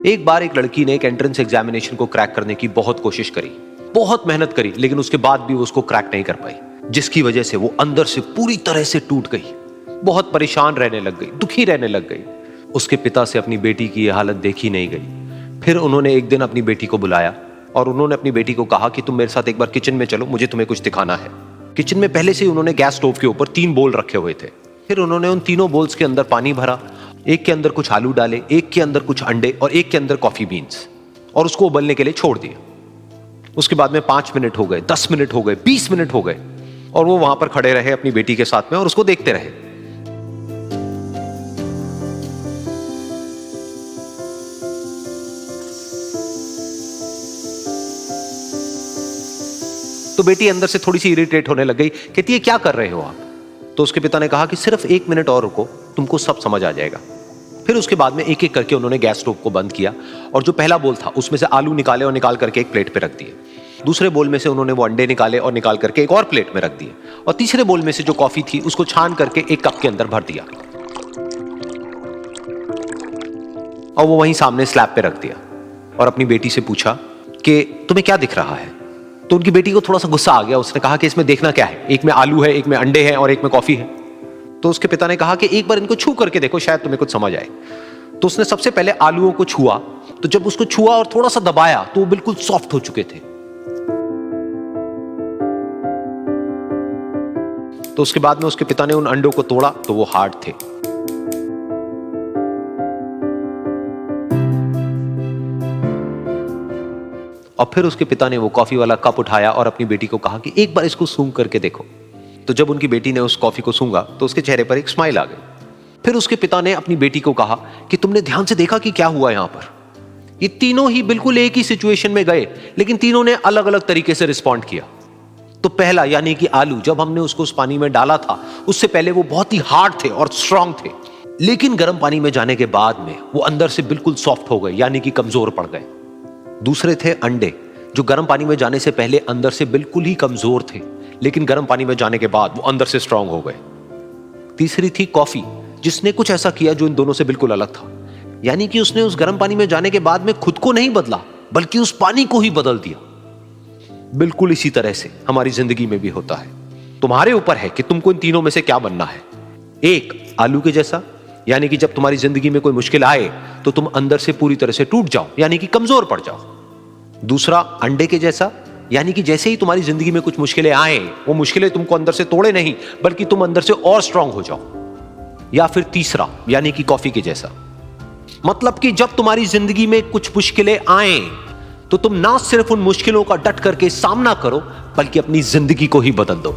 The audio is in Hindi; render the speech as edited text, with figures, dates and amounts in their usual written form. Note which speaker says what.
Speaker 1: एक बार एक लड़की ने एक एंट्रेंस एग्जामिनेशन को क्रैक करने की बहुत कोशिश करी, बहुत मेहनत करी, लेकिन उसके बाद भी वो उसको क्रैक नहीं कर पाई, जिसकी वजह से वो अंदर से पूरी तरह से टूट गई, बहुत परेशान रहने लग गई, दुखी रहने लग गई। उसके पिता से अपनी बेटी की यह हालत देखी नहीं गई। फिर उन्होंने एक दिन अपनी बेटी को बुलाया और उन्होंने अपनी बेटी को कहा कि तुम मेरे साथ एक बार किचन में चलो, मुझे तुम्हें कुछ दिखाना है। किचन में पहले से ही उन्होंने गैस स्टोव के ऊपर 3 बोल रखे हुए थे। फिर उन्होंने उन तीनों बोल्स के अंदर पानी भरा, एक के अंदर कुछ आलू डाले, एक के अंदर कुछ अंडे और एक के अंदर कॉफी बीन्स, और उसको उबलने के लिए छोड़ दिया। उसके बाद में 5 मिनट हो गए, 10 मिनट हो गए, 20 मिनट हो गए, और वो वहां पर खड़े रहे अपनी बेटी के साथ में और उसको देखते रहे। तो बेटी अंदर से थोड़ी सी इरिटेट होने लग गई, कहती है क्या कर रहे हो आप? तो उसके पिता ने कहा कि सिर्फ 1 मिनट और रुको, तुमको सब समझ आ जाएगा। फिर उसके बाद में एक एक करके उन्होंने गैस स्टोव को बंद किया और जो पहला बोल था उसमें से आलू निकाले और निकाल करके एक प्लेट पे रख दिए। दूसरे बोल में से उन्होंने वो अंडे निकाले और निकाल करके एक और प्लेट में रख दिए, और तीसरे बोल में से जो कॉफी थी उसको छान करके एक कप के अंदर भर दिया और वो वहीं सामने स्लैब पे रख दिया और अपनी बेटी से पूछा कि तुम्हें क्या दिख रहा है? तो उनकी बेटी को थोड़ा सा गुस्सा आ गया। उसने कहा कि इसमें देखना क्या है, एक में आलू है, एक में अंडे हैं और एक में कॉफी है। तो उसके पिता ने कहा कि एक बार इनको छू करके देखो, शायद तुम्हें कुछ समझ आए। तो उसने सबसे पहले आलूओं को छुआ, तो जब उसको छुआ और थोड़ा सा दबाया तो वो बिल्कुल सॉफ्ट हो चुके थे। तो उसके बाद में उसके पिता ने उन अंडों को तोड़ा तो वो हार्ड थे। और फिर उसके पिता ने वो कॉफी वाला कप उठाया और अपनी बेटी को कहा कि एक बार इसको सूंघ करके देखो। तो जब उनकी बेटी ने उस कॉफी को सूंघा तो उसके चेहरे पर एक स्माइल आ गई। फिर उसके पिता ने अपनी बेटी को कहा कि तुमने ध्यान से देखा कि क्या हुआ यहां पर? ये तीनों ही बिल्कुल एक ही सिचुएशन में गए, लेकिन तीनों ने अलग अलग तरीके से रिस्पॉन्ड किया। तो पहला यानी कि आलू, जब हमने उसको उस पानी में डाला था उससे पहले वो बहुत ही हार्ड थे और स्ट्रांग थे, लेकिन गर्म पानी में जाने के बाद में वो अंदर से बिल्कुल सॉफ्ट हो गए, यानी कि कमजोर पड़ गए। दूसरे थे अंडे, जो गर्म पानी में जाने से पहले अंदर से बिल्कुल ही कमजोर थे, लेकिन गर्म पानी में जाने के बाद वो अंदर से स्ट्रांग हो गए। तीसरी थी कॉफी, जिसने कुछ ऐसा किया जो इन दोनों से बिल्कुल अलग था, यानी कि उसने उस गर्म पानी में जाने के बाद में खुद को नहीं बदला, बल्कि उस पानी को ही बदल दिया। बिल्कुल इसी तरह से हमारी जिंदगी में भी होता है। तुम्हारे ऊपर है कि तुमको इन तीनों में से क्या बनना है। एक, आलू के जैसा, यानी कि जब तुम्हारी जिंदगी में कोई मुश्किल आए तो तुम अंदर से पूरी तरह से टूट जाओ, यानी कि कमजोर पड़ जाओ। दूसरा, अंडे के जैसा, यानी कि जैसे ही तुम्हारी जिंदगी में कुछ मुश्किलें आए, वो मुश्किलें तुमको अंदर से तोड़े नहीं, बल्कि तुम अंदर से और स्ट्रांग हो जाओ। या फिर तीसरा, यानी कि कॉफी के जैसा, मतलब कि जब तुम्हारी जिंदगी में कुछ मुश्किलें आए तो तुम ना सिर्फ उन मुश्किलों का डट करके सामना करो, बल्कि अपनी जिंदगी को ही बदल दो।